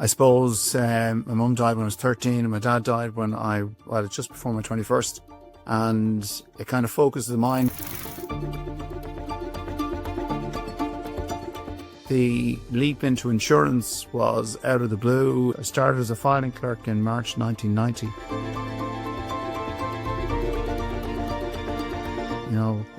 I suppose my mum died when I was 13 and my dad died when just before my 21st. And it kind of focuses the mind. The leap into insurance was out of the blue. I started as a filing clerk in March 1990.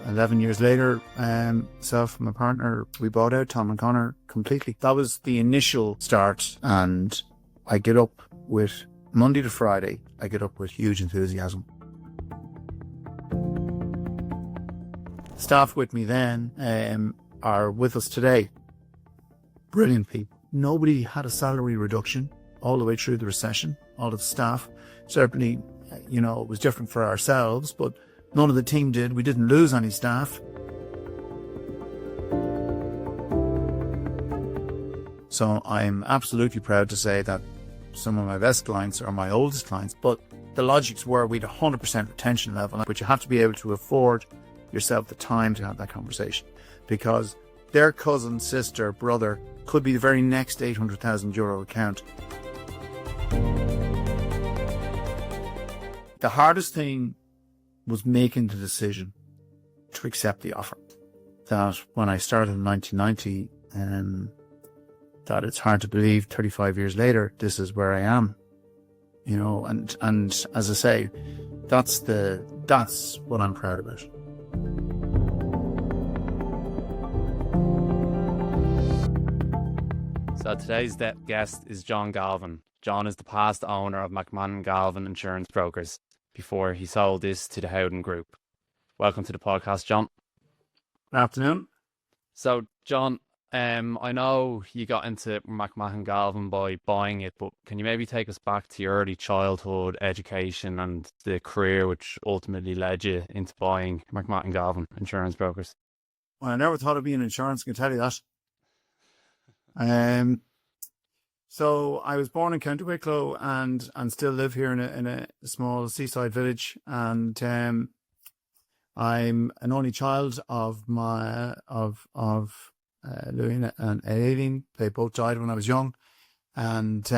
11 years later, myself and my partner, we bought out Tom & Connor completely. That was the initial start, and I get up with Monday to Friday, I get up with huge enthusiasm. Staff with me then are with us today. Brilliant people. Nobody had a salary reduction all the way through the recession. All of the staff, certainly, it was different for ourselves, but none of the team did. We didn't lose any staff. So I'm absolutely proud to say that some of my best clients are my oldest clients, but the logics were we had 100% retention level, but you have to be able to afford yourself the time to have that conversation, because their cousin, sister, brother could be the very next €800,000 account. The hardest thing was making the decision to accept the offer. That when I started in 1990, that it's hard to believe 35 years later, this is where I am, and as I say, that's what I'm proud about. So today's guest is John Galvin. John is the past owner of McMahon Galvin Insurance Brokers before he sold this to the Howden Group. Welcome to the podcast, John. Good afternoon. So, John, I know you got into McMahon Galvin by buying it, but can you maybe take us back to your early childhood, education, and the career which ultimately led you into buying McMahon Galvin Insurance Brokers? Well, I never thought of being in insurance, I can tell you that. So I was born in County Wicklow and still live here in a small seaside village, and I'm an only child of Louis and Aileen. They both died when I was young, and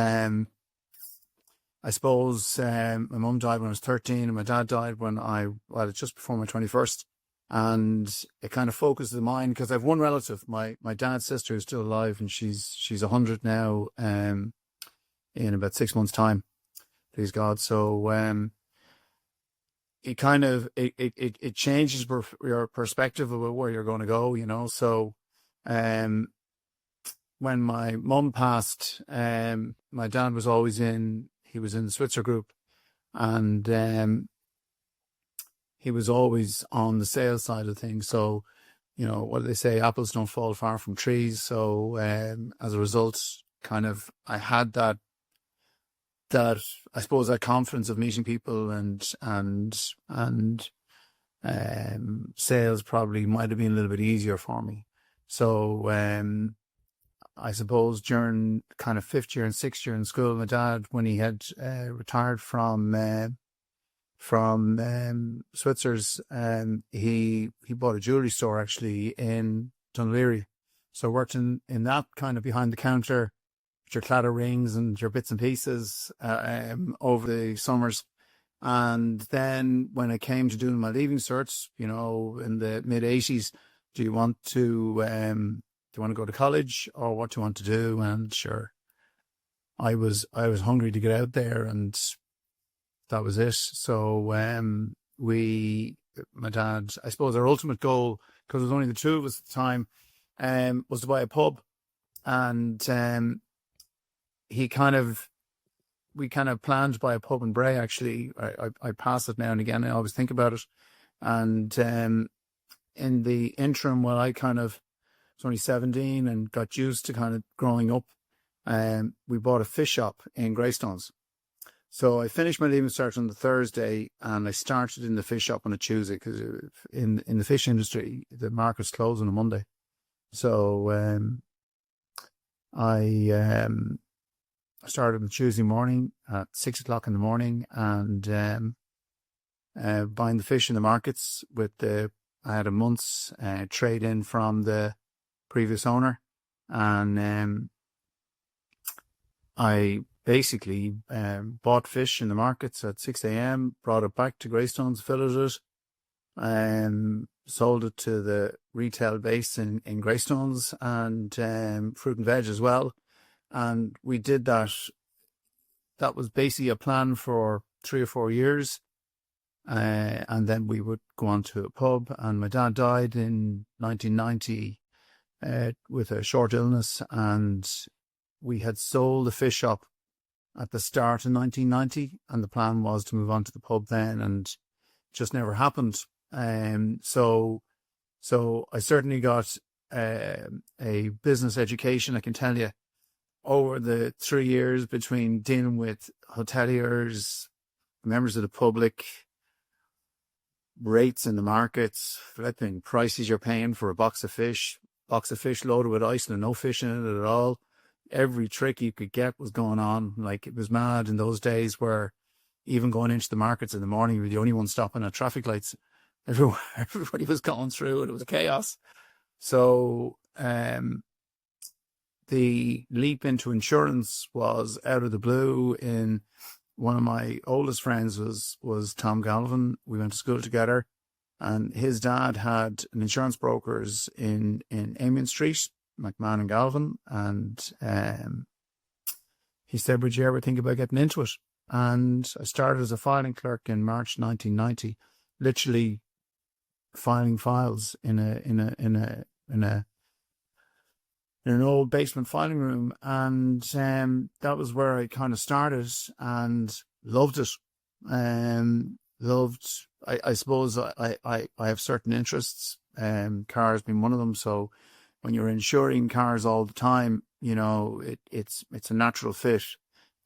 I suppose my mum died when I was 13 and my dad died when just before my 21st. And it kind of focuses the mind, because I have one relative, my dad's sister, who's still alive, and she's 100 now, in about 6 months' time, please God. So it kind of it changes your perspective about where you're going to go, So when my mum passed, my dad was always he was in the Switzer Group, and he was always on the sales side of things. So, what do they say? Apples don't fall far from trees. So, as a result, kind of, I had that I suppose that confidence of meeting people, and sales probably might have been a little bit easier for me. So, I suppose during kind of 5th year and 6th year in school, my dad, when he had retired from Switzer's, he bought a jewellery store actually in Dunleary. So I worked in that kind of behind the counter with your claddagh rings and your bits and pieces over the summers. And then when it came to doing my leaving certs, in the mid-80s, do you want to go to college, or what do you want to do? And sure, I was hungry to get out there, and that was it. So my dad, I suppose our ultimate goal, because it was only the two of us at the time, was to buy a pub. And we kind of planned to buy a pub in Bray, actually. I pass it now and again. I always think about it. And in the interim, while I was only 17 and got used to kind of growing up, we bought a fish shop in Greystones. So I finished my leaving cert on the Thursday, and I started in the fish shop on a Tuesday, because in the fish industry, the market's closed on a Monday. So I started on Tuesday morning at 6 o'clock in the morning, and buying the fish in the markets I had a month's trade in from the previous owner, and I basically bought fish in the markets at 6 a.m., brought it back to Greystones, filleted it, sold it to the retail base in Greystones, and fruit and veg as well. And we did that. That was basically a plan for 3 or 4 years. And then we would go on to a pub. And my dad died in 1990 with a short illness. And we had sold the fish shop at the start of 1990. And the plan was to move on to the pub then. And it just never happened. So I certainly got a business education, I can tell you, over the 3 years between dealing with hoteliers, members of the public, rates in the markets, flipping prices you're paying for a box of fish loaded with ice and no fish in it at all. Every trick you could get was going on. Like, it was mad in those days where even going into the markets in the morning, you were the only one stopping at traffic lights. Everybody was going through and it was chaos. So, the leap into insurance was out of the blue. In one of my oldest friends was Tom Galvin. We went to school together, and his dad had an insurance brokers in Amiens Street, McMahon Galvin, and he said, "Would you ever think about getting into it?" And I started as a filing clerk in March 1990, literally filing files in an old basement filing room, and that was where I kind of started and loved it. I suppose I have certain interests, cars being one of them. So when you're insuring cars all the time, you know, it's a natural fit.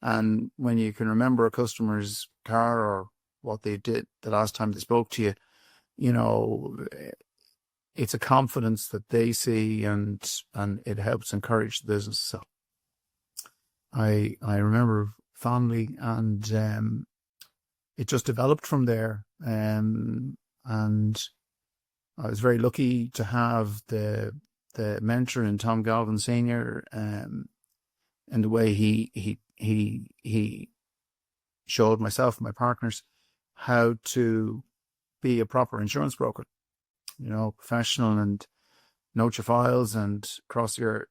And when you can remember a customer's car or what they did the last time they spoke to you, you know, it's a confidence that they see, and it helps encourage the business. So I remember fondly, and it just developed from there. And I was very lucky to have the mentor in Tom Galvin Senior, and the way he showed myself and my partners how to be a proper insurance broker. You know, professional, and note your files and cross your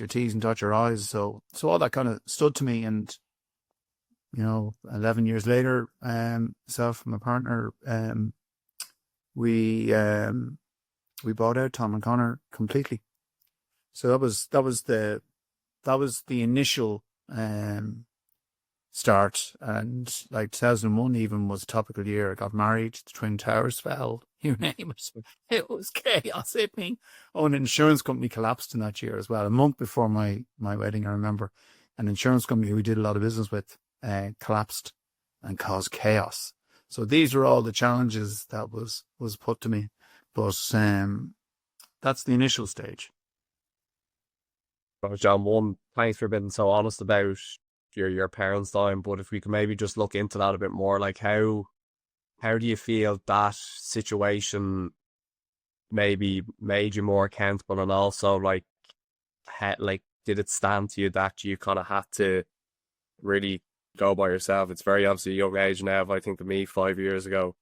T's and dot your I's. So all that kind of stood to me. And, you know, 11 years later, myself and my partner, we bought out Tom and Connor completely. So that was the initial start. And like 2001 even was a topical year. I got married, the Twin Towers fell, you name it. It was chaos. An insurance company collapsed in that year as well. A month before my wedding, I remember an insurance company we did a lot of business with collapsed and caused chaos. So these were all the challenges that was put to me. But that's the initial stage. Well, John, thanks for being so honest about your parents' time. But if we could maybe just look into that a bit more, like how do you feel that situation maybe made you more accountable, and also like did it stand to you that you kind of had to really go by yourself? It's very obviously a young age now. If I think of me 5 years ago,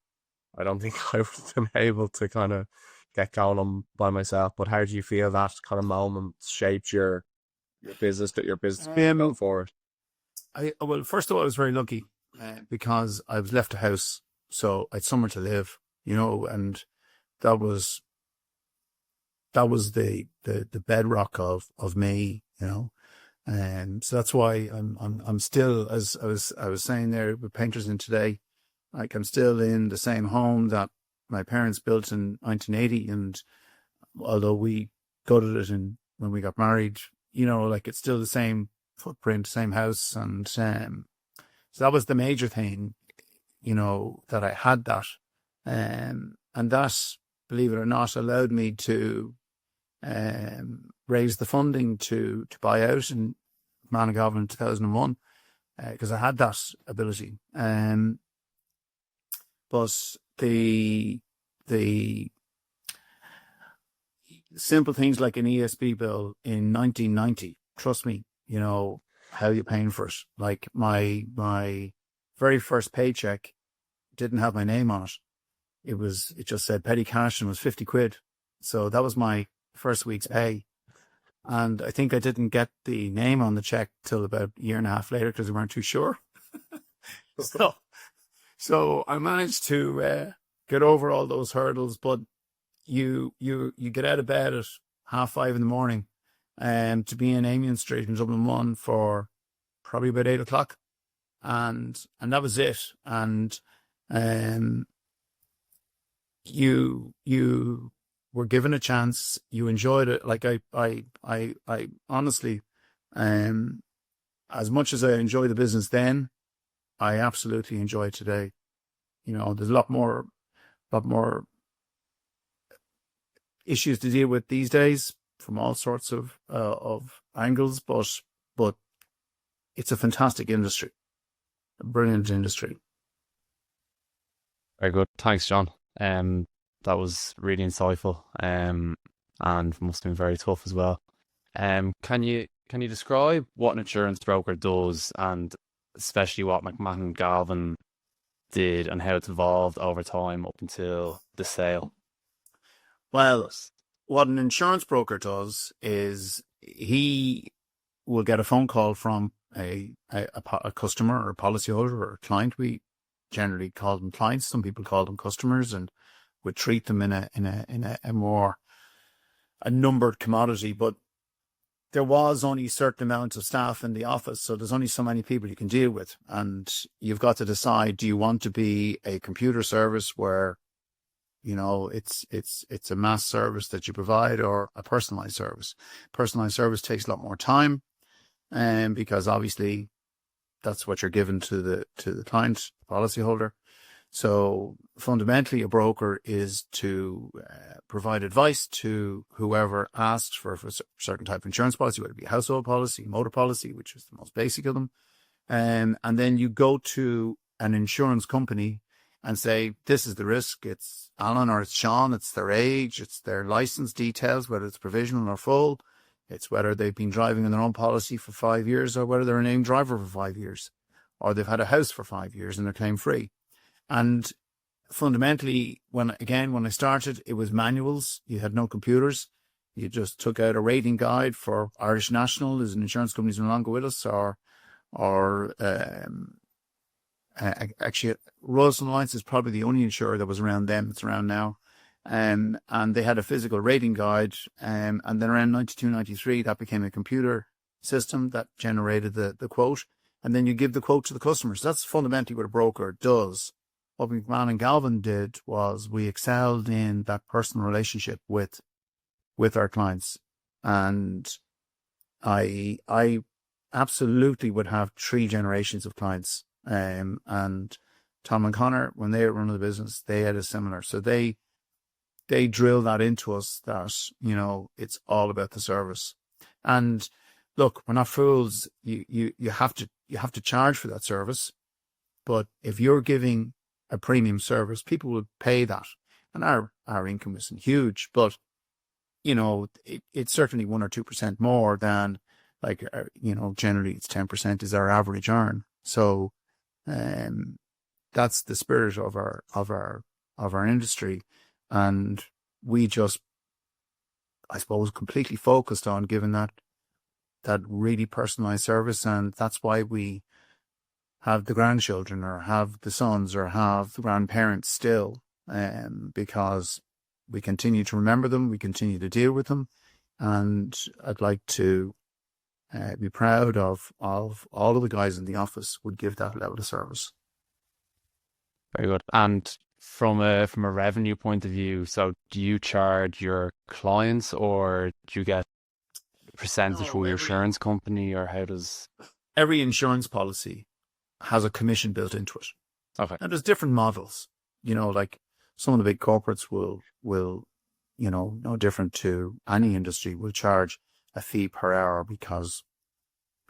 I don't think I would have been able to kind of get going on by myself. But how do you feel that kind of moment shaped your business going forward? Well, first of all, I was very lucky because I was left a house, so I had somewhere to live, you know, and that was the bedrock of me, you know, and so that's why I'm still, as I was saying there with Painters in Today, like I'm still in the same home that my parents built in 1980, and although we gutted it when we got married, you know, like it's still the same footprint, same house, and so that was the major thing, you know, that I had that, and that, believe it or not, allowed me to raise the funding to buy out in McMahon Galvin in 2001, because I had that ability. But the simple things like an ESB bill in 1990, trust me, you know, how are you paying for it? Like my very first paycheck didn't have my name on it. It just said petty cash and was 50 quid. So that was my first week's pay. And I think I didn't get the name on the check till about a year and a half later because we weren't too sure. So I managed to get over all those hurdles, but you get out of bed at 5:30 in the morning to be in Amiens Street in Dublin 1 for probably about 8 o'clock. And that was it. And you were given a chance, you enjoyed it. Like I honestly, as much as I enjoy the business then, I absolutely enjoy it today. You know, there's a lot more issues to deal with these days from all sorts of angles, but it's a fantastic industry, a brilliant industry. Very good. Thanks, John. That was really insightful. And must have been very tough as well. Can you describe what an insurance broker does, and especially what McMahon Galvin did and how it's evolved over time up until the sale? Well, what an insurance broker does is he will get a phone call from a customer or a policyholder or a client. We generally call them clients. Some people call them customers, and would treat them in a more numbered commodity. But there was only a certain amount of staff in the office, so there's only so many people you can deal with, and you've got to decide: do you want to be a computer service where, you know, it's a mass service that you provide, or a personalized service? Personalized service takes a lot more time, because obviously that's what you're given to the client, policyholder. So fundamentally, a broker is to provide advice to whoever asks for a certain type of insurance policy, whether it be a household policy, motor policy, which is the most basic of them. And then you go to an insurance company and say, this is the risk. It's Alan or it's Sean. It's their age. It's their license details, whether it's provisional or full. It's whether they've been driving in their own policy for 5 years, or whether they're a named driver for 5 years, or they've had a house for 5 years and they're claim free. And fundamentally, when I started, it was manuals. You had no computers. You just took out a rating guide for Irish National, as an insurance company no longer with us, or actually, Royal Alliance is probably the only insurer that was around then that's around now. And they had a physical rating guide. And then around 92, 93, that became a computer system that generated the quote. And then you give the quote to the customers. That's fundamentally what a broker does. What McMahon Galvin did was we excelled in that personal relationship with our clients. And I absolutely would have 3 generations of clients. And Tom and Connor, when they were running the business, they had a similar. So they drill that into us that, you know, it's all about the service. And look, we're not fools. You have to charge for that service. But if you're giving a premium service, people will pay that. And our income isn't huge, but, you know, it's certainly 1 or 2% more than, like, you know, generally it's 10% is our average earn. So, that's the spirit of our industry. And we just, I suppose, completely focused on giving that really personalized service. And that's why we have the grandchildren, or have the sons, or have the grandparents still, because we continue to remember them, we continue to deal with them. And I'd like to be proud of all of the guys in the office would give that level of service. Very good. And from a revenue point of view, so do you charge your clients, or do you get a percentage from your insurance company, or how does... Every insurance policy has a commission built into it. Okay. And there's different models. You know, like some of the big corporates will, you know, no different to any industry, will charge a fee per hour, because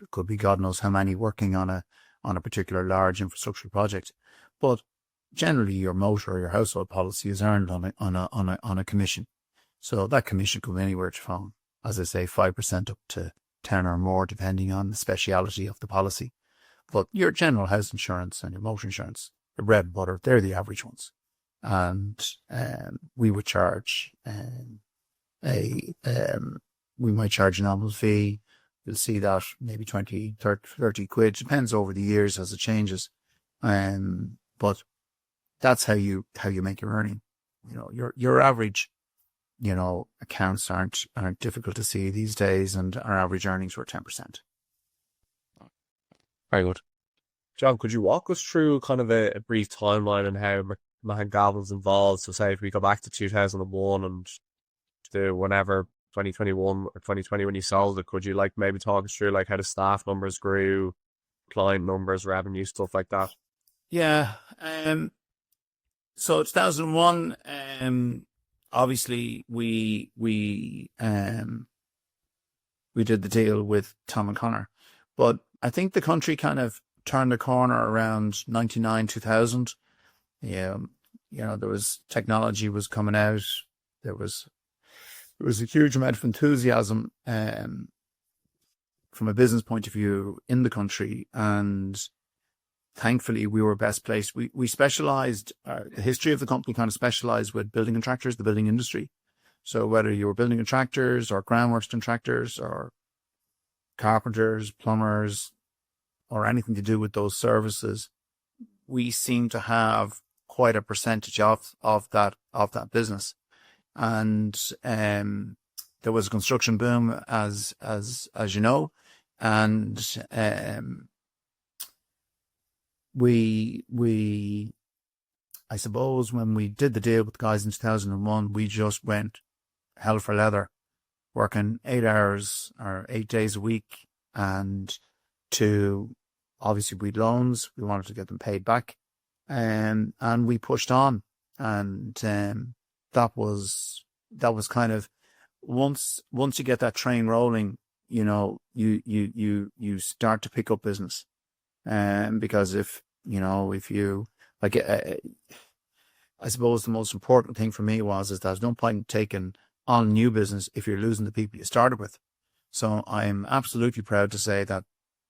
it could be God knows how many working on a particular large infrastructure project. But generally, your motor or your household policy is earned on a commission. So that commission could be anywhere from, as I say, 5% up to 10 or more, depending on the speciality of the policy. But your general house insurance and your motor insurance, the bread and butter, they're the average ones. And we would charge we might charge an annual fee. You'll see that maybe 20, 30 quid, depends over the years as it changes. But that's how you make your earning. You know, your average, you know, accounts aren't difficult to see these days, and our average earnings were 10%. Very good. John, could you walk us through kind of a brief timeline on how McMahon Galvin's involved? So say if we go back to 2001 and to whenever 2021 or 2020 when you sold it, could you like maybe talk us through like how the staff numbers grew, client numbers, revenue, stuff like that? Yeah. So 2001, obviously we did the deal with Tom and Connor, but I think the country kind of turned the corner around 99, 2000. Yeah. You know, there was technology was coming out. There was a huge amount of enthusiasm, from a business point of view in the country. And thankfully we were best placed. We specialized, the history of the company kind of specialized with building contractors, the building industry. So whether you were building contractors or groundworks contractors or carpenters, plumbers, or anything to do with those services, we seem to have quite a percentage of that business. And there was a construction boom, as you know, and we I suppose when we did the deal with the guys in 2001, we just went hell for leather, working 8 hours or 8 days a week, and obviously we'd loans, we wanted to get them paid back, and we pushed on, and that was kind of once you get that train rolling, you know, you start to pick up business, because if you like, I suppose the most important thing for me is that there's no point in taking on new business if you're losing the people you started with. So I'm absolutely proud to say that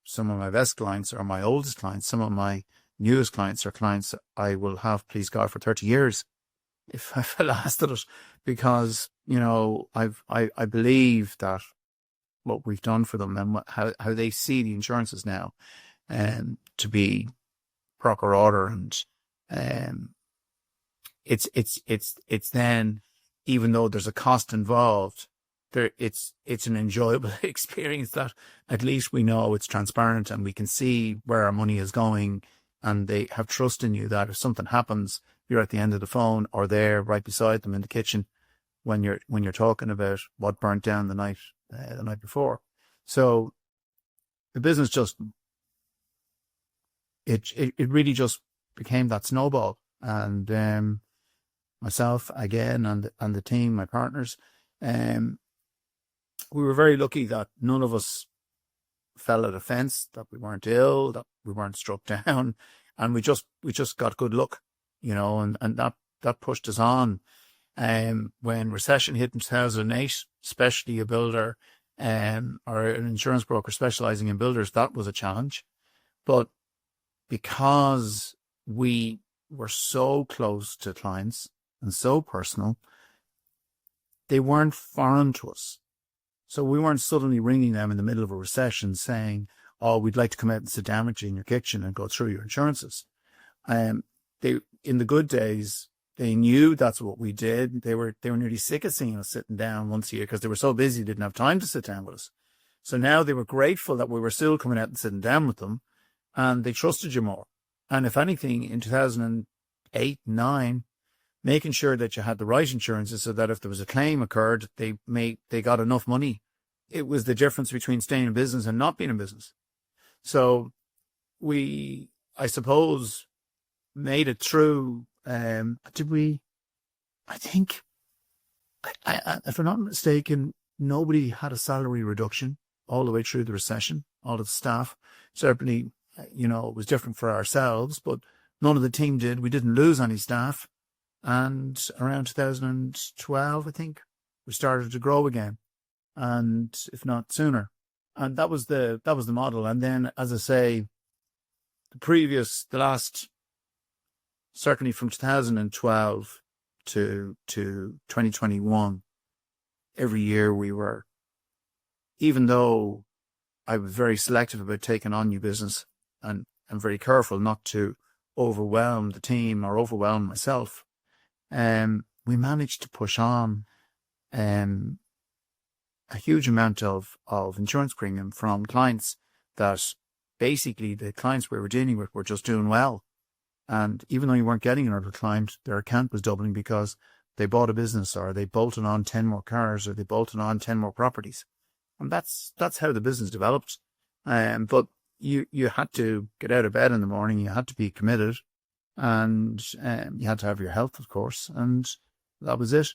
some of my best clients are my oldest clients. Some of my newest clients are clients I will have, please God, for 30 years if I've lasted it, because, you know, I believe that what we've done for them and how they see the insurances now, to be proper order, and it's then, even though there's a cost involved, it's an enjoyable experience that at least we know it's transparent and we can see where our money is going, and they have trust in you that if something happens, you're at the end of the phone or there right beside them in the kitchen when you're talking about what burnt down the night before. So the business just it really just became that snowball, and myself again and the team, my partners, we were very lucky that none of us fell at a fence, that we weren't ill, that we weren't struck down, and we just got good luck, you know, and that pushed us on. When recession hit in 2008, especially a builder or an insurance broker specializing in builders, that was a challenge. But because we were so close to clients and so personal, they weren't foreign to us. So we weren't suddenly ringing them in the middle of a recession saying, "Oh, we'd like to come out and sit down with you in your kitchen and go through your insurances." They, in the good days, they knew that's what we did. They were nearly sick of seeing us sitting down once a year because they were so busy, they didn't have time to sit down with us. So now they were grateful that we were still coming out and sitting down with them, and they trusted you more. And if anything, in 2008, 2009, making sure that you had the right insurances so that if there was a claim occurred, they got enough money. It was the difference between staying in business and not being in business. So we, I suppose, made it through. Did we? I think, if I'm not mistaken, nobody had a salary reduction all the way through the recession. All of the staff, certainly, you know, it was different for ourselves, but none of the team did. We didn't lose any staff. And around 2012, I think, we started to grow again, and if not sooner. And that was the model. And then, as I say, the last, certainly from 2012 to 2021, every year we were, even though I was very selective about taking on new business and very careful not to overwhelm the team or overwhelm myself, we managed to push on a huge amount of insurance premium from clients that basically the clients we were dealing with were just doing well. And even though you weren't getting another client, their account was doubling because they bought a business, or they bolted on 10 more cars, or they bolted on 10 more properties. And that's how the business developed. But you had to get out of bed in the morning, you had to be committed, and you had to have your health, of course, and that was it.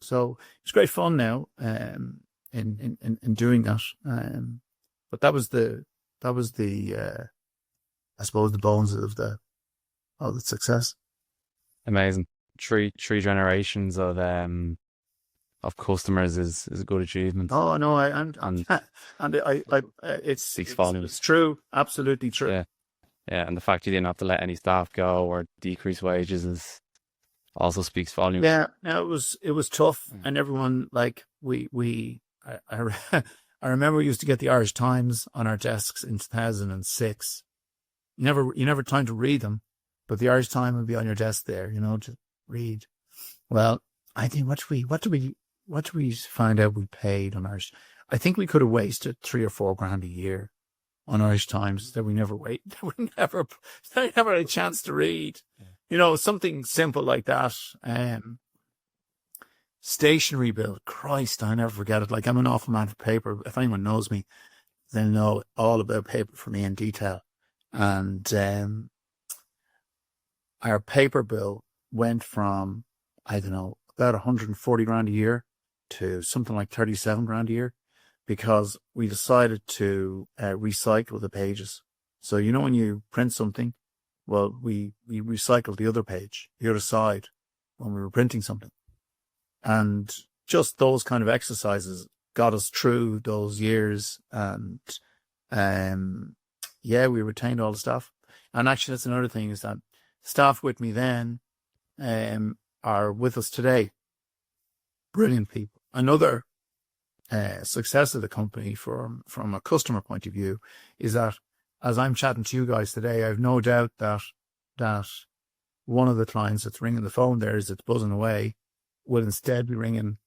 So it's great fun now in doing that. But that was the I suppose the bones of the success. Amazing. Three generations of customers is a good achievement. Oh no, It speaks volumes. It's true, absolutely true. Yeah, and the fact you didn't have to let any staff go or decrease wages also speaks volumes. Yeah, no, it was tough, and everyone, like, I remember we used to get the Irish Times on our desks in 2006. You never had time to read them, but the Irish Times would be on your desk there, to read. Well, I think what do we find out we paid on Irish? I think we could have wasted $3 or $4 grand a year on Irish Times that we never had a chance to read. Yeah. Something simple like that. Stationery bill. Christ, I never forget it. Like, I'm an awful man for paper. If anyone knows me, they know all about paper for me in detail. And our paper bill went from, I don't know, about 140 grand a year to something like 37 grand a year, because we decided to recycle the pages. So, when you print something, well, we recycled the other page, the other side, when we were printing something. And just those kind of exercises got us through those years. And we retained all the staff. And actually, that's another thing, is that staff with me then are with us today. Brilliant people. Another success of the company from a customer point of view is that, as I'm chatting to you guys today, I've no doubt that one of the clients that's ringing the phone there, as it's buzzing away, will instead be ringing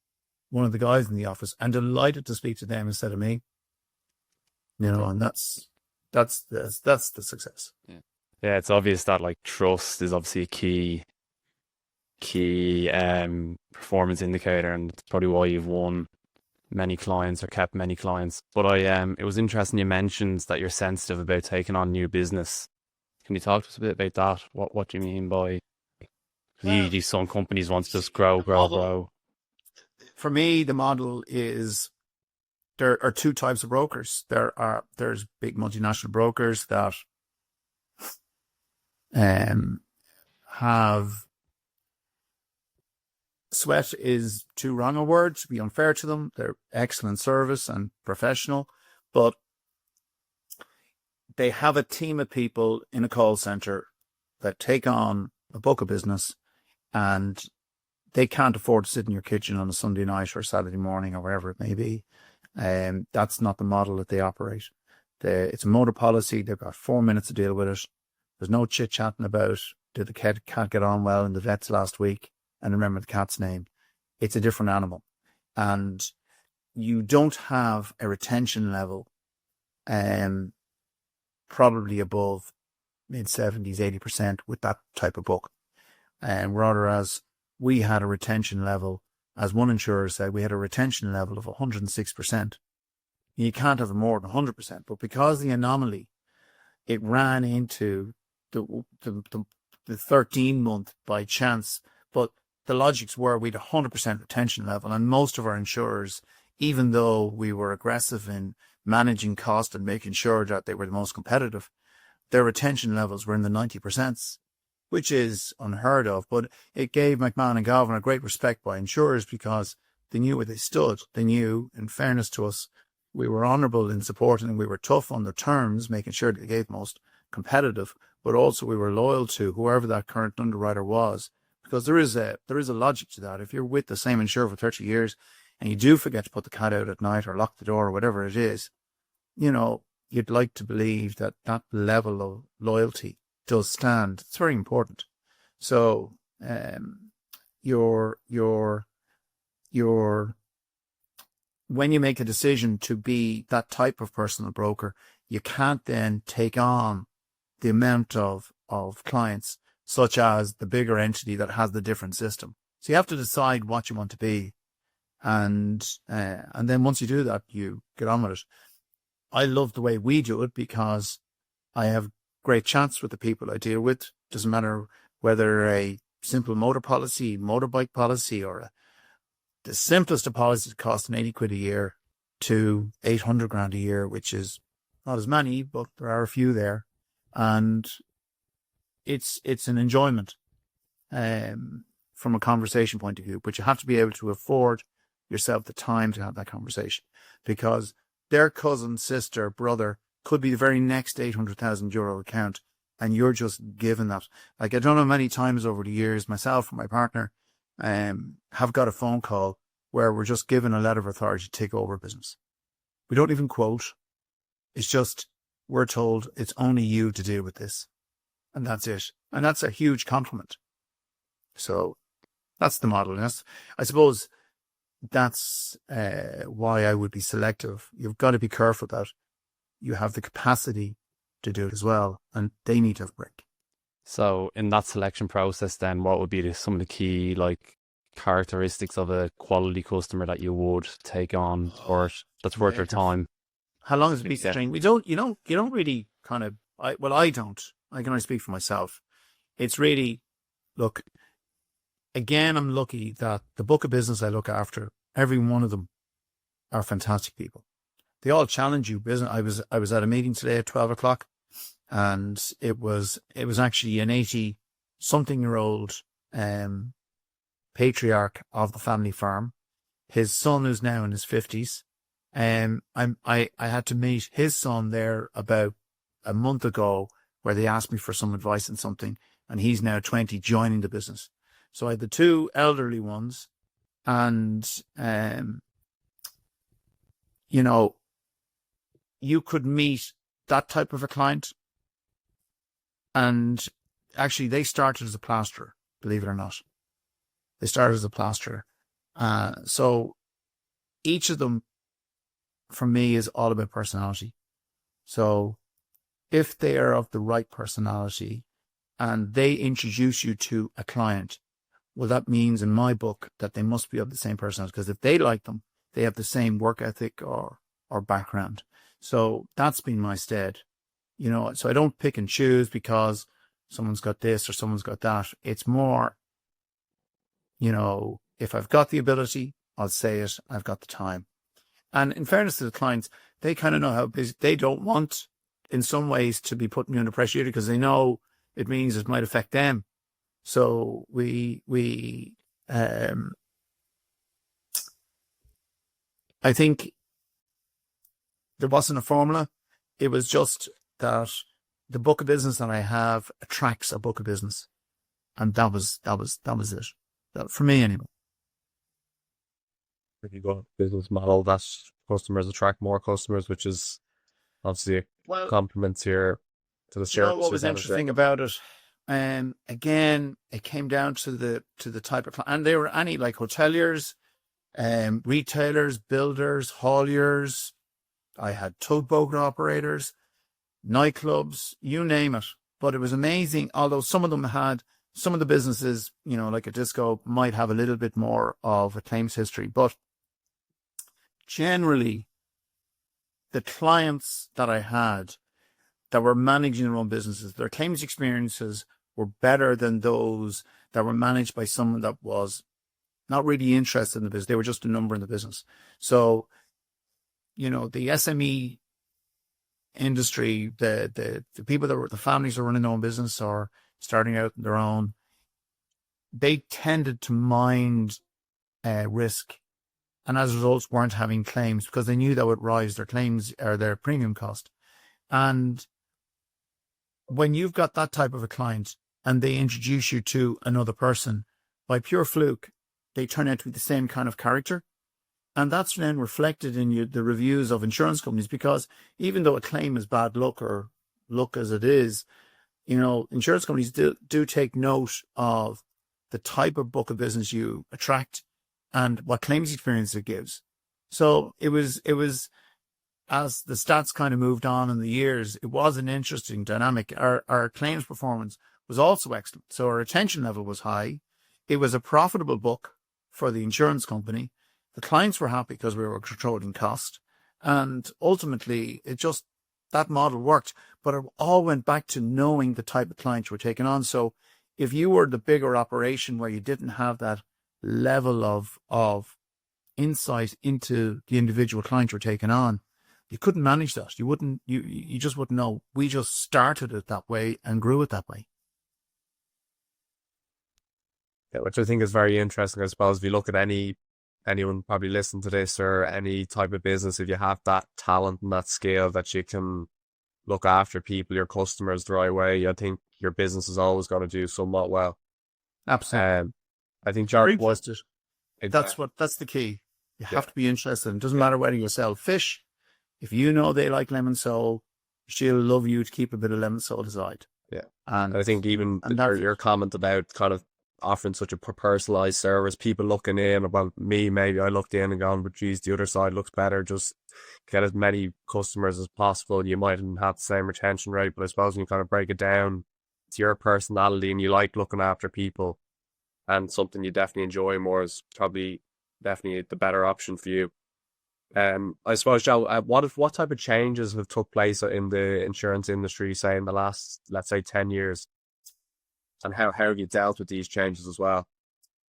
one of the guys in the office, and delighted to speak to them instead of me. And that's the success. Yeah, it's obvious that, like, trust is obviously a key performance indicator, and it's probably why you've won many clients or kept many clients. But it was interesting you mentioned that you're sensitive about taking on new business. Can you talk to us a bit about that? What do you mean by, usually some companies want to just grow? For me, the model is, there are two types of brokers. There's big multinational brokers that have, sweat is too wrong a word to be unfair to them. They're excellent service and professional, but they have a team of people in a call center that take on a book of business, and they can't afford to sit in your kitchen on a Sunday night or Saturday morning or wherever it may be. That's not the model that they operate. It's a motor policy. They've got 4 minutes to deal with it. There's no chit-chatting about, did the cat get on well in the vets last week, and remember the cat's name. It's a different animal. And you don't have a retention level probably above mid-70s, 80% with that type of book. And whereas we had a retention level, as one insurer said, we had a retention level of 106%. You can't have more than 100%. But because the anomaly, it ran into the 13-month by chance, but the logics were we had 100% retention level, and most of our insurers, even though we were aggressive in managing cost and making sure that they were the most competitive, their retention levels were in the 90%, which is unheard of. But it gave McMahon Galvin a great respect by insurers, because they knew where they stood. They knew, in fairness to us, we were honourable in supporting, and we were tough on the terms, making sure that they gave most competitive, but also we were loyal to whoever that current underwriter was, because there is a logic to that. If you're with the same insurer for 30 years and you do forget to put the cat out at night or lock the door or whatever it is, you know, you'd like to believe that that level of loyalty does stand. It's very important. So your when you make a decision to be that type of personal broker, you can't then take on the amount of clients such as the bigger entity that has the different system. So you have to decide what you want to be, and then once you do that, you get on with it. I love the way we do it because I have great chats with the people I deal with. Doesn't matter whether a simple motor policy, motorbike policy, or the simplest of policies costing 80 quid a year to 800 grand a year, which is not as many, but there are a few there. And it's an enjoyment from a conversation point of view, but you have to be able to afford yourself the time to have that conversation, because their cousin, sister, brother could be the very next 800,000 euro account, and you're just given that. Like, I don't know, many times over the years, myself and my partner have got a phone call where we're just given a letter of authority to take over business. We don't even quote. It's just, we're told it's only you to deal with this. And that's it. And that's a huge compliment. So that's the model. And I suppose that's why I would be selective. You've got to be careful that you have the capacity to do it as well. And they need to have a break. So in that selection process, then what would be some of the key characteristics of a quality customer that you would take on, or that's worth your time? How long is a piece of string? You don't really kind of, I don't. I can only speak for myself. It's really, look, again, I'm lucky that the book of business I look after, every one of them are fantastic people. They all challenge you. Business. I was at a meeting today at 12 o'clock, and it was actually an 80-something-year-old patriarch of the family farm. His son, who's now in his 50s, I had to meet his son there about a month ago, where they asked me for some advice on something, and he's now 20, joining the business. So I had the two elderly ones, and you could meet that type of a client, and actually they started as a plasterer, believe it or not. They started as a plasterer. So each of them, for me, is all about personality. So if they are of the right personality and they introduce you to a client, well, that means in my book that they must be of the same personality, because if they like them, they have the same work ethic or background. So that's been my stead, so I don't pick and choose because someone's got this or someone's got that. It's more, if I've got the ability, I'll say it. I've got the time. And in fairness to the clients, they kind of know how busy. They don't want, in some ways, to be putting me under pressure, because they know it means it might affect them. So I think there wasn't a formula. It was just that the book of business that I have attracts a book of business, and that was it. That, for me, anyway. If you go on a business model that customers attract more customers, which is obviously a compliment here to the share. What was interesting about it? Again, it came down to the type of, and they were any like hoteliers, retailers, builders, hauliers. I had tugboat operators, nightclubs, you name it. But it was amazing. Although some of the businesses, like a disco, might have a little bit more of a claims history, but generally, the clients that I had that were managing their own businesses, their claims experiences were better than those that were managed by someone that was not really interested in the business. They were just a number in the business. So, the SME industry, the people the families that are running their own business or starting out on their own, they tended to mind risk and as a result weren't having claims because they knew that would rise their claims or their premium cost. And when you've got that type of a client and they introduce you to another person, by pure fluke, they turn out to be the same kind of character. And that's then reflected in the reviews of insurance companies, because even though a claim is bad luck or luck as it is, insurance companies do take note of the type of book of business you attract and what claims experience it gives. So it was as the stats kind of moved on in the years, it was an interesting dynamic. Our claims performance was also excellent. So our retention level was high. It was a profitable book for the insurance company. The clients were happy because we were controlling cost. And ultimately, that model worked. But it all went back to knowing the type of clients you were taking on. So if you were the bigger operation where you didn't have that level of insight into the individual client you're taking on, you couldn't manage that. You just wouldn't know. We just started it that way and grew it that way. Yeah, which I think is very interesting. I suppose if you look at anyone probably listening to this or any type of business, if you have that talent and that skill that you can look after people, your customers the right way, I think your business is always going to do somewhat well. Absolutely. I think Jared was it. That's the key. You have to be interested. It doesn't matter whether you sell fish. If you know they like lemon sole, she'll love you to keep a bit of lemon sole aside. Yeah. And I think even your comment about kind of offering such a personalized service, people looking in, well, maybe I looked in and gone, but geez, the other side looks better. Just get as many customers as possible. You mightn't have the same retention rate, but I suppose when you kind of break it down to your personality and you like looking after people and something you definitely enjoy more, is probably definitely the better option for you. I suppose, Joe, what type of changes have took place in the insurance industry, say in the last, let's say, 10 years? And how have you dealt with these changes as well?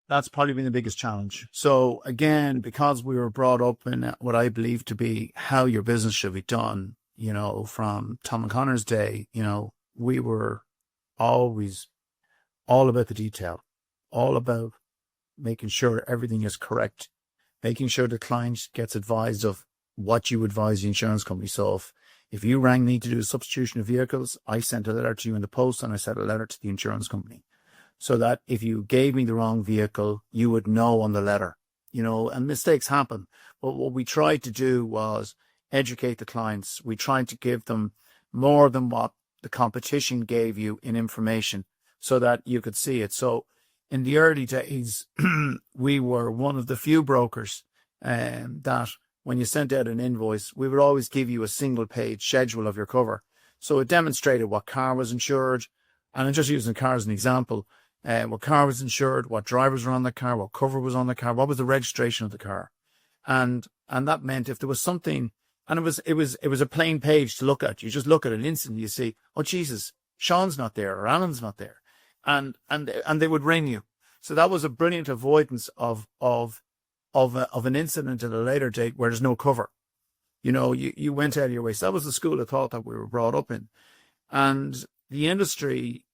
That's probably been the biggest challenge. So again, because we were brought up in what I believe to be how your business should be done, from Tom O'Connor's day, we were always all about the detail, all about making sure everything is correct, making sure the client gets advised of what you advise the insurance company. So if you rang me to do a substitution of vehicles, I sent a letter to you in the post and I sent a letter to the insurance company, so that if you gave me the wrong vehicle, you would know on the letter, and mistakes happen. But what we tried to do was educate the clients. We tried to give them more than what the competition gave you in information so that you could see it. So in the early days, we were one of the few brokers that when you sent out an invoice, we would always give you a single page schedule of your cover. So it demonstrated what car was insured. And I'm just using car as an example. What car was insured, what drivers were on the car, what cover was on the car, what was the registration of the car. And that meant if there was something, and it was a plain page to look at. You just look at it instantly, you see, oh Jesus, Sean's not there or Alan's not there. And they would ring you. So that was a brilliant avoidance of an incident at a later date where there's no cover. You went out of your way. So that was the school of thought that we were brought up in. And the industry,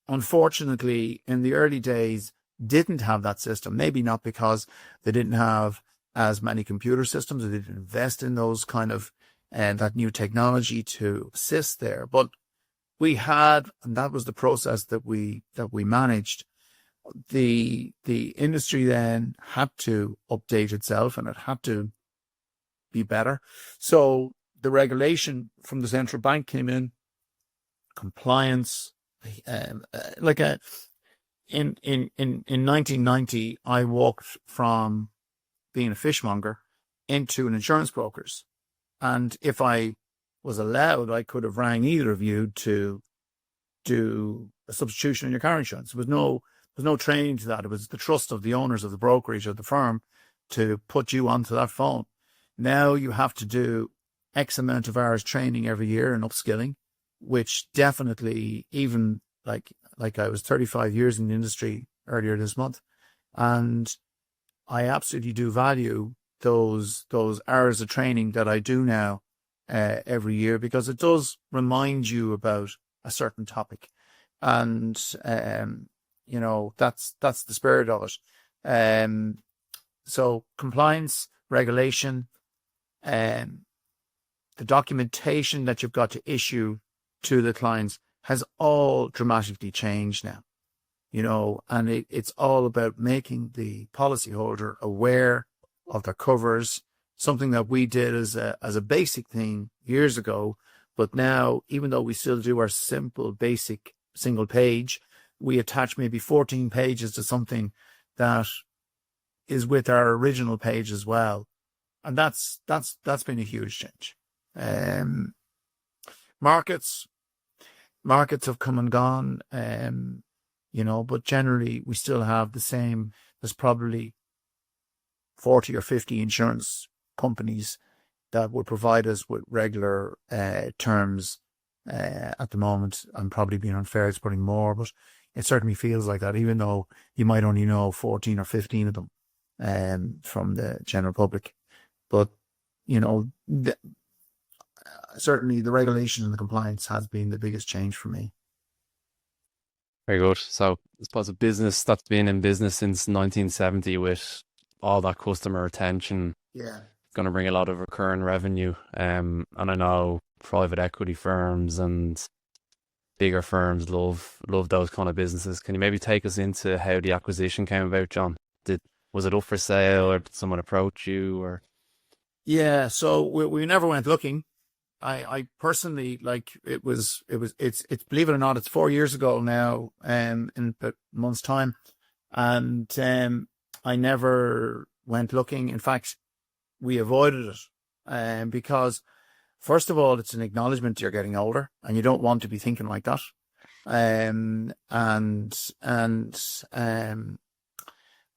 unfortunately, in the early days, didn't have that system. Maybe not because they didn't have as many computer systems, they didn't invest in those kind of that new technology to assist there. But we had, and that was the process that we managed. The industry then had to update itself and it had to be better. So the regulation from the central bank came in, compliance, in 1990, I walked from being a fishmonger into an insurance broker's. And if I was allowed, I could have rang either of you to do a substitution on your car insurance. There was no training to that. It was the trust of the owners of the brokerage of the firm to put you onto that phone. Now you have to do X amount of hours training every year and upskilling, which definitely, even like I was 35 years in the industry earlier this month, and I absolutely do value those hours of training that I do now every year, because it does remind you about a certain topic, and that's the spirit of it. So compliance, regulation, and the documentation that you've got to issue to the clients has all dramatically changed now, and it's all about making the policyholder aware of their covers, something that we did as a basic thing years ago. But now, even though we still do our simple, basic single page, we attach maybe 14 pages to something that is with our original page as well. And that's been a huge change. Markets have come and gone, but generally we still have the same. There's probably 40 or 50 insurance companies that would provide us with regular terms at the moment. I'm probably being unfair, it's probably more, but it certainly feels like that, even though you might only know 14 or 15 of them from the general public. But, certainly the regulation and the compliance has been the biggest change for me. Very good. So I suppose a business that's been in business since 1970 with all that customer retention, Yeah. going to bring a lot of recurring revenue. And I know private equity firms and bigger firms love those kind of businesses. Can you maybe take us into how the acquisition came about, John? Was it up for sale, or did someone approach you, or? Yeah, so we never went looking. I personally, it's believe it or not, it's 4 years ago now, in a month's time. And I never went looking. In fact, we avoided it, because first of all, it's an acknowledgement you're getting older and you don't want to be thinking like that.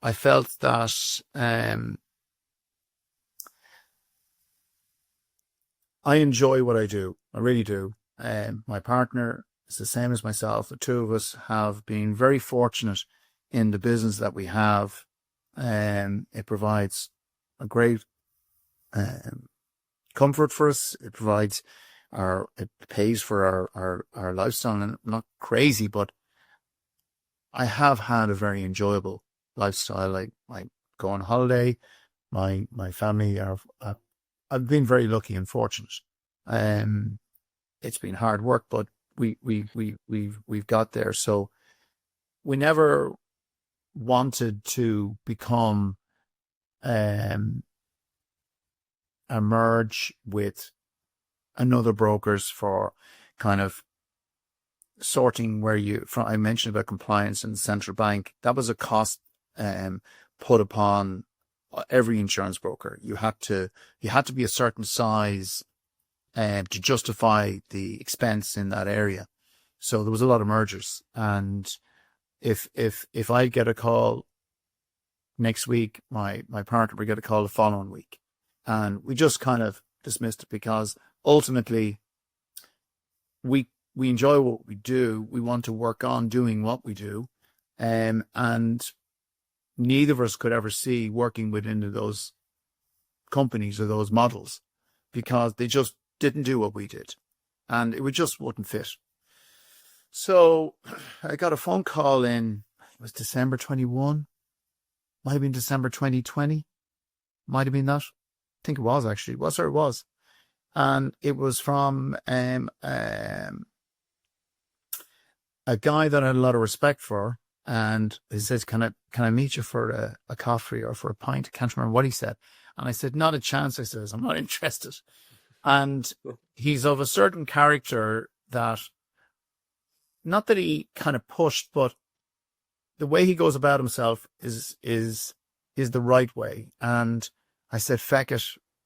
I felt that, I enjoy what I do. I really do. My partner is the same as myself. The two of us have been very fortunate in the business that we have. It provides a great comfort for us. It provides it pays for our lifestyle, and not crazy, but I have had a very enjoyable lifestyle. I go on holiday. My family I've been very lucky and fortunate. It's been hard work, but we've got there. So we never wanted to become a merge with another brokers for kind of sorting I mentioned about compliance and central bank. That was a cost put upon every insurance broker. You had to be a certain size to justify the expense in that area. So there was a lot of mergers. And if I get a call next week, my partner would get a call the following week. And we just kind of dismissed it, because ultimately we enjoy what we do. We want to work on doing what we do. And neither of us could ever see working within those companies or those models, because they just didn't do what we did, and it just wouldn't fit. So I got a phone call in, it was December 21, might have been December 2020, might have been that. I think it was actually. It was. And it was from a guy that I had a lot of respect for. And he says, can I meet you for a coffee or for a pint? I can't remember what he said. And I said, not a chance. I says, I'm not interested. And he's of a certain character that, not that he kind of pushed, but the way he goes about himself is the right way. And I said, feck it.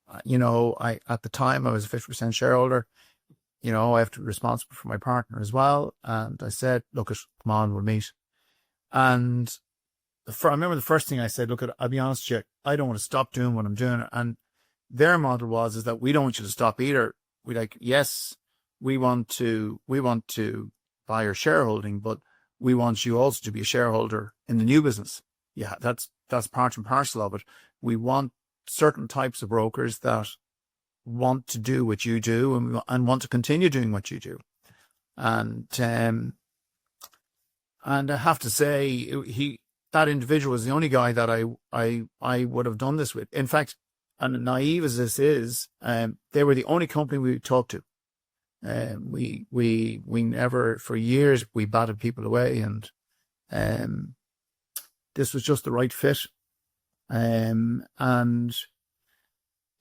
At the time I was a 50% shareholder. I have to be responsible for my partner as well. And I said, look, come on, we'll meet. And I remember the first thing I said, look, I'll be honest with you, I don't want to stop doing what I'm doing. And their model is that we don't want you to stop either. Yes, we want to buy your shareholding, but we want you also to be a shareholder in the new business. Yeah, that's part and parcel of it. We want certain types of brokers that want to do what you do and want to continue doing what you do. And I have to say, that individual was the only guy that I would have done this with. In fact, and naive as this is, they were the only company we would talk to. We never, for years, we batted people away, and this was just the right fit. And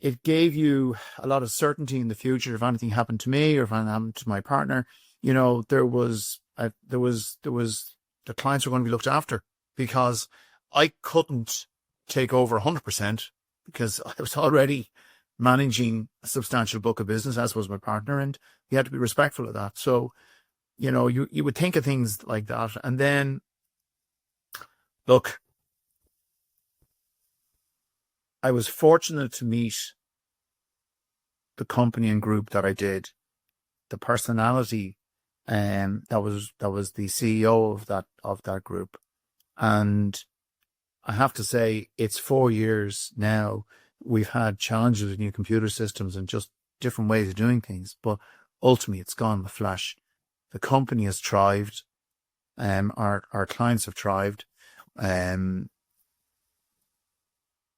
it gave you a lot of certainty in the future. If anything happened to me or if anything happened to my partner, you know, there was the clients were going to be looked after, because I couldn't take over 100% because I was already managing a substantial book of business, as was my partner, and you had to be respectful of that. So, you know, you would think of things like that. And then, look, I was fortunate to meet the company and group that I did, the personality, that was the CEO of that group. And I have to say, it's 4 years now. We've had challenges with new computer systems and just different ways of doing things, but ultimately it's gone with flash. The company has thrived. Our clients have thrived. And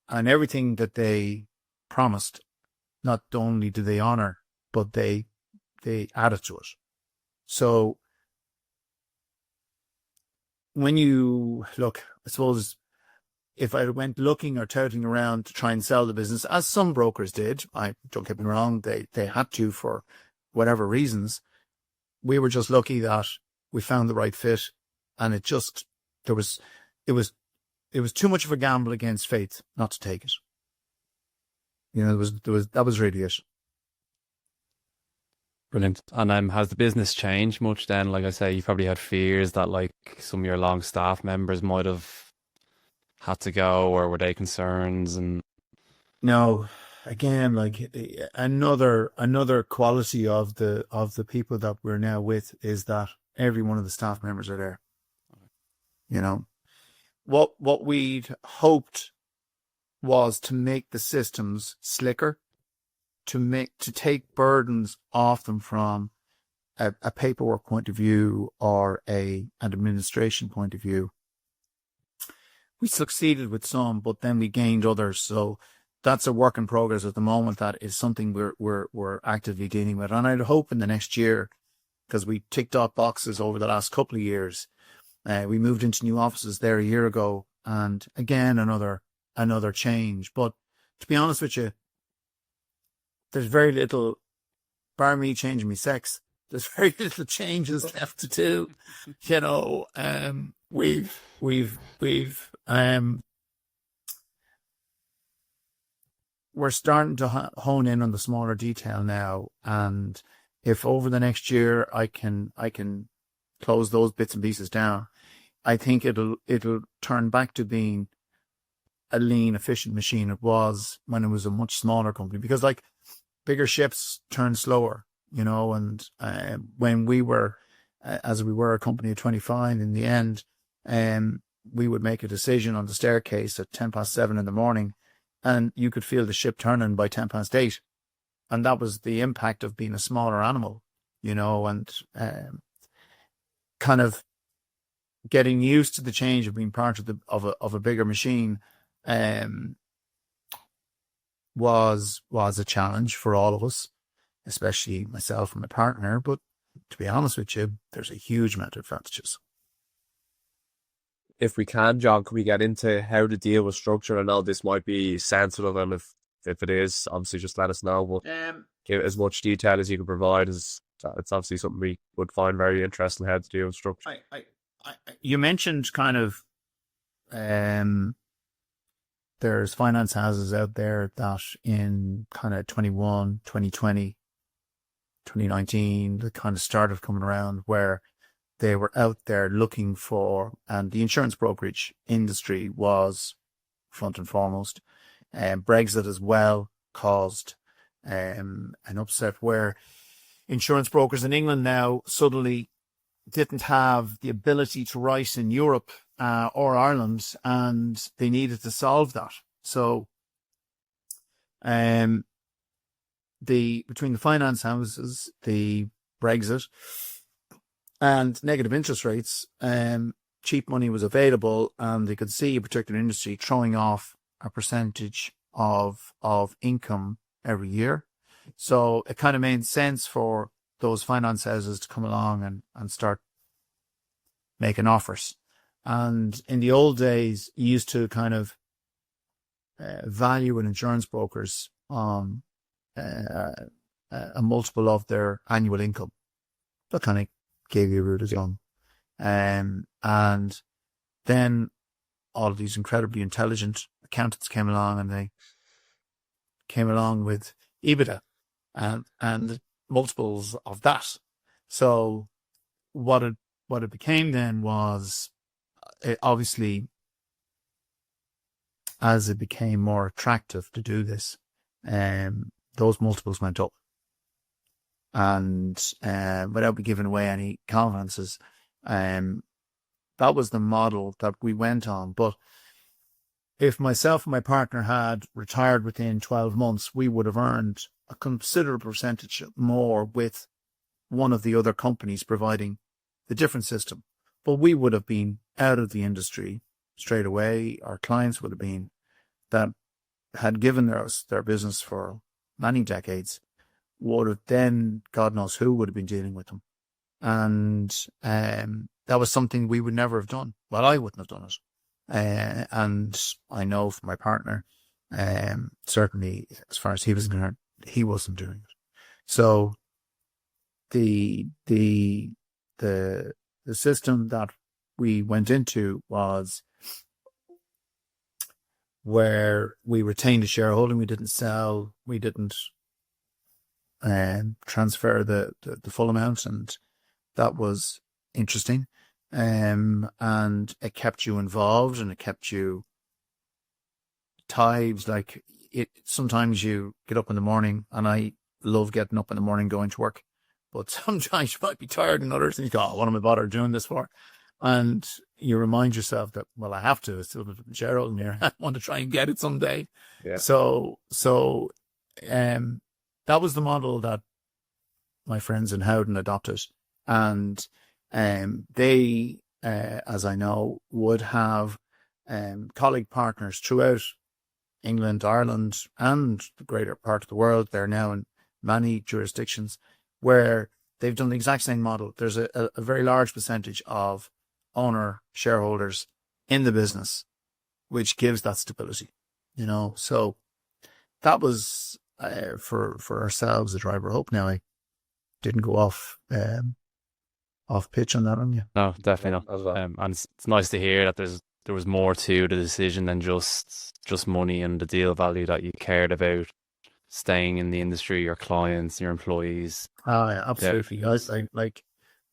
everything that they promised, not only do they honor, but they added to it. So when you look, I suppose, if I went looking or touting around to try and sell the business, as some brokers did, don't get me wrong, they had to for whatever reasons. We were just lucky that we found the right fit, and it was too much of a gamble against faith not to take it. You know, that was really it. Brilliant. And has the business changed much then? Like I say, you probably had fears that like some of your long staff members might have had to go, or were they concerns? And no, again, like another quality of the people that we're now with is that every one of the staff members are there. You know, what we'd hoped was to make the systems slicker, to take burdens off them from a paperwork point of view or an administration point of view. We succeeded with some, but then we gained others. So that's a work in progress at the moment. That is something we're actively dealing with. And I'd hope in the next year, because we ticked off boxes over the last couple of years. We moved into new offices there a year ago, and again, another change. But to be honest with you, there's very little, bar me changing my sex, there's very little changes left to do. You know, we're starting to hone in on the smaller detail now, and if over the next year I can close those bits and pieces down, I think it'll turn back to being a lean, efficient machine it was when it was a much smaller company. Because like bigger ships turn slower, you know, and when we were, as we were a company of 25, in the end, we would make a decision on the staircase at 7:10 in the morning, and you could feel the ship turning by 8:10. And that was the impact of being a smaller animal, you know, and kind of getting used to the change of being part of a bigger machine was a challenge for all of us, especially myself and my partner. But to be honest with you, there's a huge amount of advantages. If we can, John, can we get into how to deal with structure? I know this might be sensitive, and if it is, obviously just let us know. But give as much detail as you can provide. It's obviously something we would find very interesting, how to deal with structure. You mentioned kind of there's finance houses out there that in kind of 21, 2020, 2019, that kind of started coming around, where they were out there looking for, and the insurance brokerage industry was front and foremost. Brexit as well caused an upset where insurance brokers in England now suddenly didn't have the ability to write in Europe or Ireland, and they needed to solve that. So between the finance houses, the Brexit, and negative interest rates, cheap money was available, and they could see a particular industry throwing off a percentage of income every year. So it kind of made sense for those finance houses to come along and start making offers. And in the old days, you used to kind of value an insurance broker's on a multiple of their annual income. That kind of gave you a route of gun. And then all of these incredibly intelligent accountants came along, and they came along with EBITDA and multiples of that. So what it became then was, obviously, as it became more attractive to do this, those multiples went up. And without me giving away any confidences, that was the model that we went on. But if myself and my partner had retired within 12 months, we would have earned a considerable percentage more with one of the other companies providing the different system. But we would have been out of the industry straight away. Our clients would have been that had given their business for many decades, would have then, God knows who would have been dealing with them. And that was something we would never have done. Well, I wouldn't have done it. And I know from my partner, certainly as far as he was concerned, he wasn't doing it. So the system that we went into was where we retained a shareholding. We didn't sell. We didn't transfer the full amount, and that was interesting. And it kept you involved, and it kept you tied. Like sometimes you get up in the morning, and I love getting up in the morning going to work, but sometimes you might be tired and others, and you go, oh, what am I bothered doing this for? And you remind yourself that, well, I have to. It's still a shareholding here. I want to try and get it someday. Yeah. So that was the model that my friends in Howden adopted. And they, as I know, would have colleague partners throughout England, Ireland, and the greater part of the world. They're now in many jurisdictions where they've done the exact same model. There's a very large percentage of owner shareholders in the business, which gives that stability, So that was for ourselves a driver. I hope now I didn't go off pitch on that on you. No, definitely not. As well. And it's nice to hear that there was more to the decision than just money and the deal value, that you cared about staying in the industry, your clients, your employees. Oh, yeah, absolutely. Yeah. Like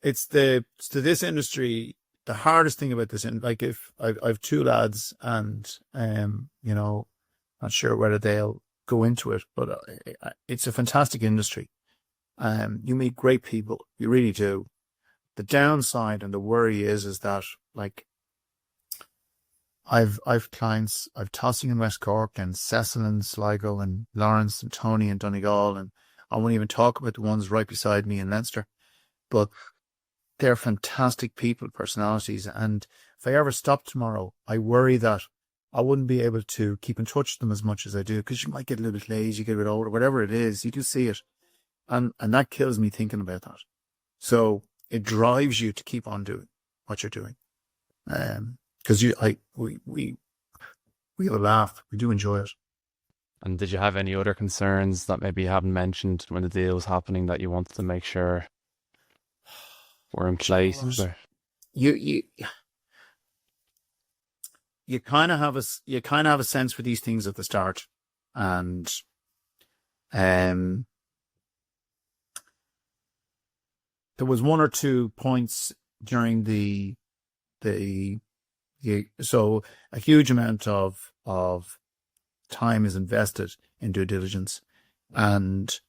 it's to this industry, the hardest thing about this, like if I've two lads and, not sure whether they'll go into it, but it's a fantastic industry. You meet great people. You really do. The downside and the worry is that, like, I've clients, I've Tossing in West Cork and Cecil and Sligo and Lawrence and Tony and Donegal, and I won't even talk about the ones right beside me in Leinster, but they're fantastic people, personalities. And if I ever stop tomorrow, I worry that I wouldn't be able to keep in touch with them as much as I do, because you might get a little bit lazy, you get a bit older, whatever it is, you do see it. And that kills me thinking about that. So it drives you to keep on doing what you're doing. Because we have a laugh. We do enjoy it. And did you have any other concerns that maybe you haven't mentioned when the deal was happening that you wanted to make sure were in place? You kind of have a sense for these things at the start, and there was one or two points during so a huge amount of time is invested in due diligence, and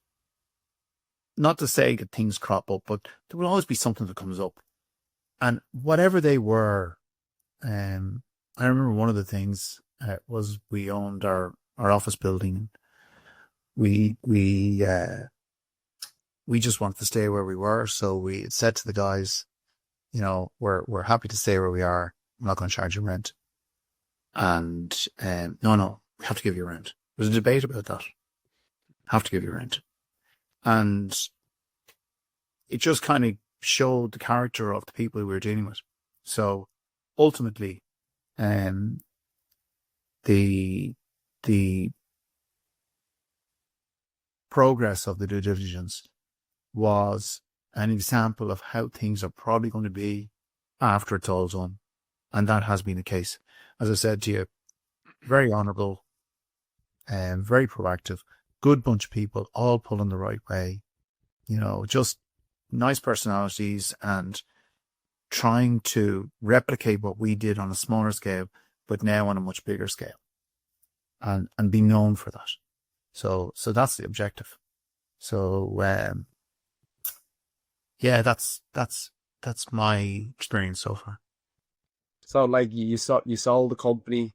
not to say that things crop up, but there will always be something that comes up, and whatever they were, I remember one of the things was we owned our office building. We just wanted to stay where we were, so we said to the guys, we're happy to stay where we are. I'm not going to charge you rent. And no, we have to give you rent. There was a debate about that. Have to give you rent. And it just kind of showed the character of the people we were dealing with. So ultimately, the progress of the due diligence was an example of how things are probably going to be after it's all done. And that has been the case. As I said to you, very honourable, very proactive, good bunch of people, all pulling the right way, just nice personalities and trying to replicate what we did on a smaller scale, but now on a much bigger scale and be known for that. So that's the objective. So, yeah, that's my experience so far. So, like, you sold the company.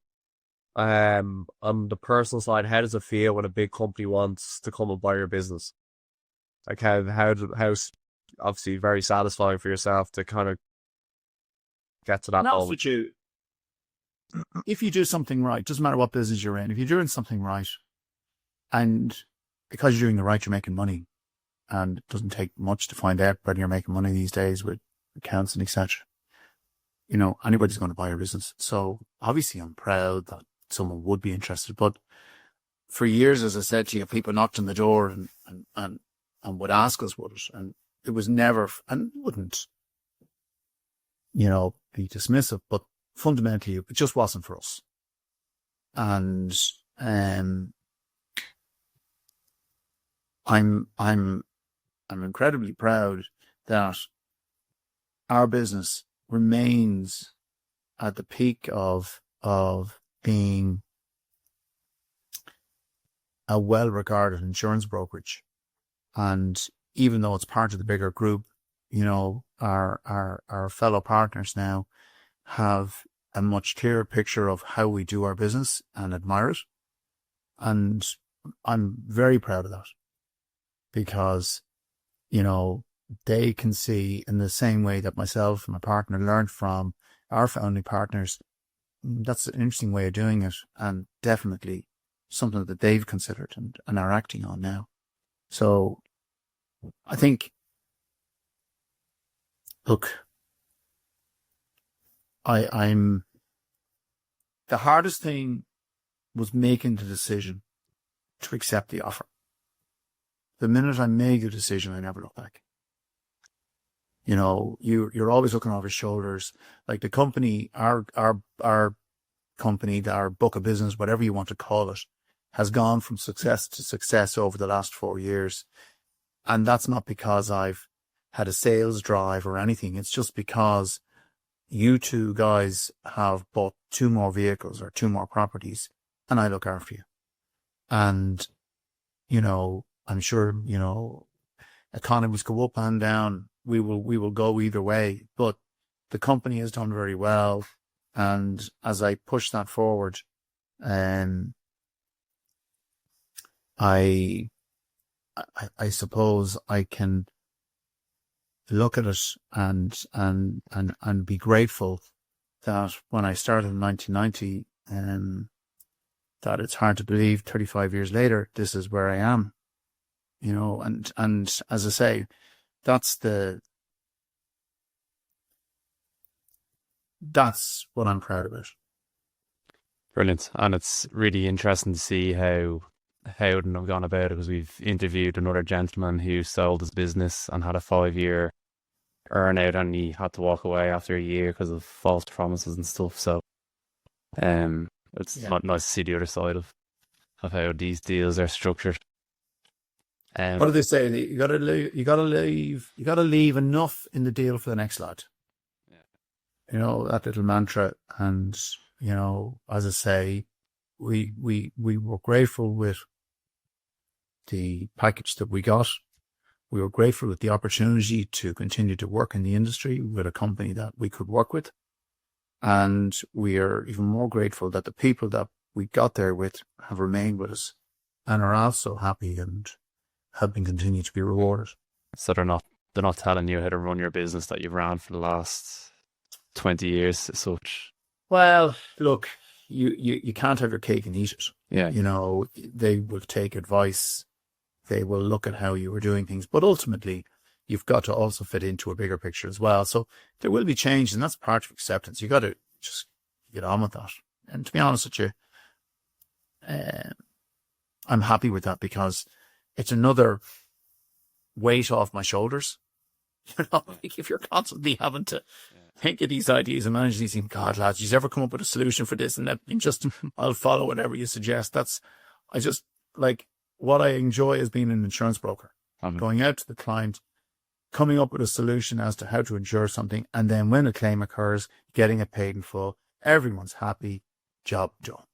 On the personal side, how does it feel when a big company wants to come and buy your business? Like, how obviously very satisfying for yourself to kind of get to that Now, moment. if you do something right, doesn't matter what business you're in, if you're doing something right, and because you're doing the right, you're making money, and it doesn't take much to find out whether you're making money these days with accounts and etc. Anybody's going to buy your business. So obviously I'm proud that someone would be interested. But for years, as I said to you, people knocked on the door and would ask us would it, and it was never, and wouldn't, be dismissive, but fundamentally it just wasn't for us. And I'm incredibly proud that our business remains at the peak of being a well-regarded insurance brokerage. And even though it's part of the bigger group, our fellow partners now have a much clearer picture of how we do our business and admire it. And I'm very proud of that because, they can see in the same way that myself and my partner learned from our founding partners. That's an interesting way of doing it, and definitely something that they've considered and are acting on now. So I think, look, I'm the hardest thing was making the decision to accept the offer. The minute I made the decision, I never looked back. You're always looking over your shoulders. Like the company, our company, our book of business, whatever you want to call it, has gone from success to success over the last 4 years. And that's not because I've had a sales drive or anything. It's just because you two guys have bought 2 more vehicles or 2 more properties, and I look after you. And, I'm sure, economies go up and down. We will go either way, but the company has done very well. And as I push that forward, I suppose I can look at it and be grateful that when I started in 1990, that it's hard to believe 35 years later, this is where I am, and as I say, that's what I'm proud about. Brilliant. And it's really interesting to see how Howden have gone about it, because we've interviewed another gentleman who sold his business and had a 5-year earn out, and he had to walk away after a year because of false promises and stuff. So it's not nice to see the other side of how these deals are structured. What do they say? You gotta leave enough in the deal for the next lad. Yeah. That little mantra. And as I say, we were grateful with the package that we got. We were grateful with the opportunity to continue to work in the industry with a company that we could work with. And we are even more grateful that the people that we got there with have remained with us and are also happy and have been continued to be rewarded. So they're not telling you how to run your business that you've ran for the last 20 years as such. Well, look, you can't have your cake and eat it. Yeah. You know, they will take advice. They will look at how you were doing things. But ultimately, you've got to also fit into a bigger picture as well. So there will be change, and that's part of acceptance. You got to just get on with that. And to be honest with you, I'm happy with that because it's another weight off my shoulders. You know, like if you're constantly having to think of these ideas and manage these things, God, lads, you've ever come up with a solution for this and that, and just, I'll follow whatever you suggest. I just, like, what I enjoy is being an insurance broker, going out to the client, coming up with a solution as to how to insure something, and then when a claim occurs, getting it paid in full. Everyone's happy, job done.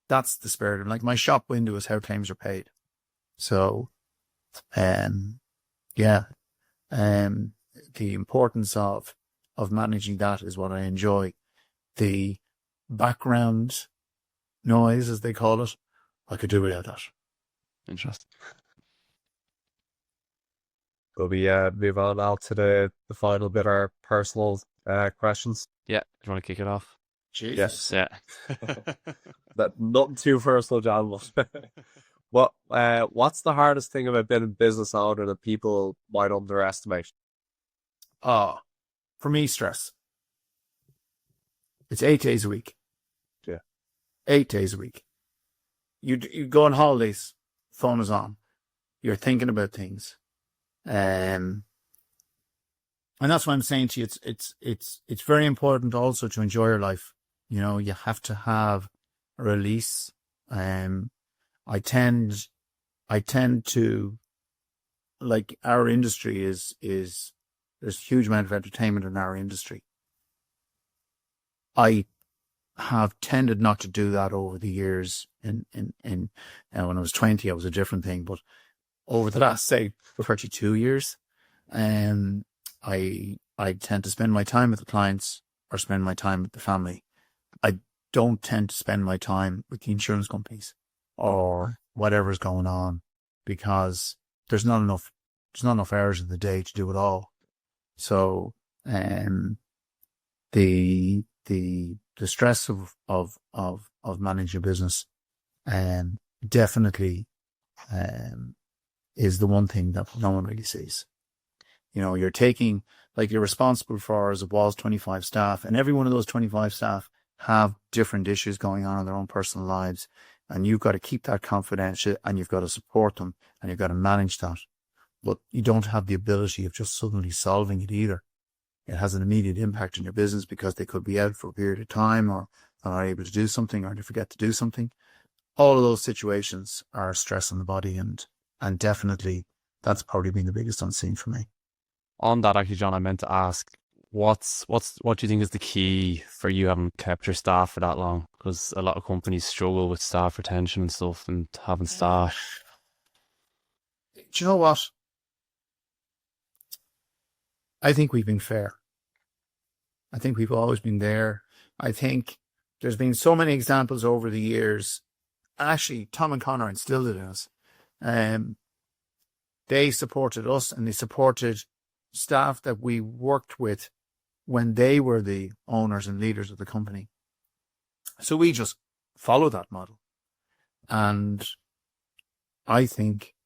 That's the spirit of, like, my shop window is how claims are paid. So, the importance of managing that is what I enjoy. The background noise, as they call it, I could do without that. Interesting. Will we move on now to the final bit, our personal questions? Yeah. Do you want to kick it off? Jesus. Yeah. Nothing too personal, John. What's the hardest thing about being a business owner that people might underestimate? For me, stress. It's 8 days a week. Yeah. 8 days a week. You go on holidays, phone is on. You're thinking about things. And that's why I'm saying to you, it's very important also to enjoy your life. You know, you have to have a release. I tend to, like, our industry is there's a huge amount of entertainment in our industry. I have tended not to do that over the years. And when I was 20, I was a different thing, but over the last, say, 32 years, I tend to spend my time with the clients or spend my time with the family. I don't tend to spend my time with the insurance companies or whatever's going on, because there's not enough hours in the day to do it all. So, the stress of managing a business, definitely, is the one thing that no one really sees. You know, you're responsible for, as it was, 25 staff, and every one of those 25 staff have different issues going on in their own personal lives. And you've got to keep that confidential, and you've got to support them, and you've got to manage that. But you don't have the ability of just suddenly solving it either. It has an immediate impact on your business because they could be out for a period of time, or they're not able to do something, or they forget to do something. All of those situations are stress on the body, and definitely that's probably been the biggest unseen for me. On that, actually, John, I meant to ask, what do you think is the key for you having kept your staff for that long? Because a lot of companies struggle with staff retention and stuff, and having staff. Do you know what? I think we've been fair. I think we've always been there. I think there's been so many examples over the years. Actually, Tom and Connor instilled it in us. They supported us, and they supported staff that we worked with when they were the owners and leaders of the company. So we just follow that model. And I think,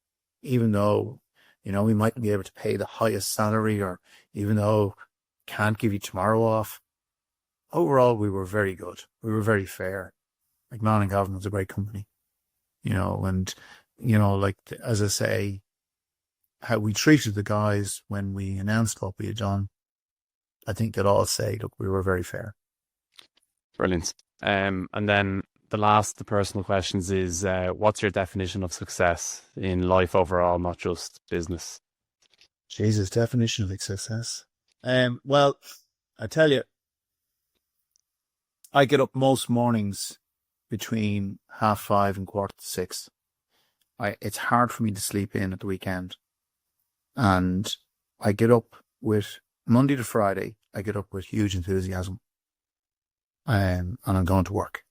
even though, you know, we mightn't be able to pay the highest salary, or even though can't give you tomorrow off, overall we were very good. We were very fair. McMahon Galvin was a great company, you know, and, you know, like, as I say, how we treated the guys when we announced what we had done, I think they'd all say, look, we were very fair. Brilliant. And then the personal questions is, what's your definition of success in life overall, not just business? Jesus, definition of success. Well, I tell you, I get up most mornings between 5:30 and 5:45. It's hard for me to sleep in at the weekend. And I get up with, Monday to Friday, I get up with huge enthusiasm. And I'm going to work.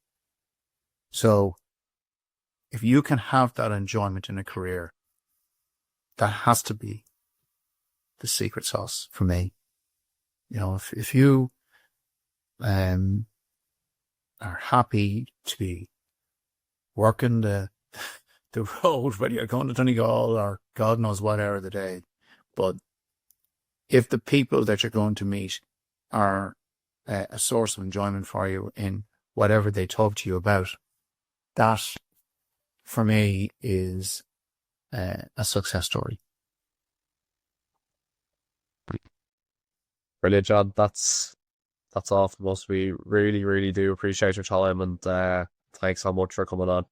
So if you can have that enjoyment in a career, that has to be the secret sauce for me. You know, if you are happy to be working the road, whether you're going to Donegal or God knows what hour of the day. But if the people that you're going to meet are a source of enjoyment for you in whatever they talk to you about, that for me is a success story. Brilliant, John. That's all from us. We really, really do appreciate your time, and thanks so much for coming on.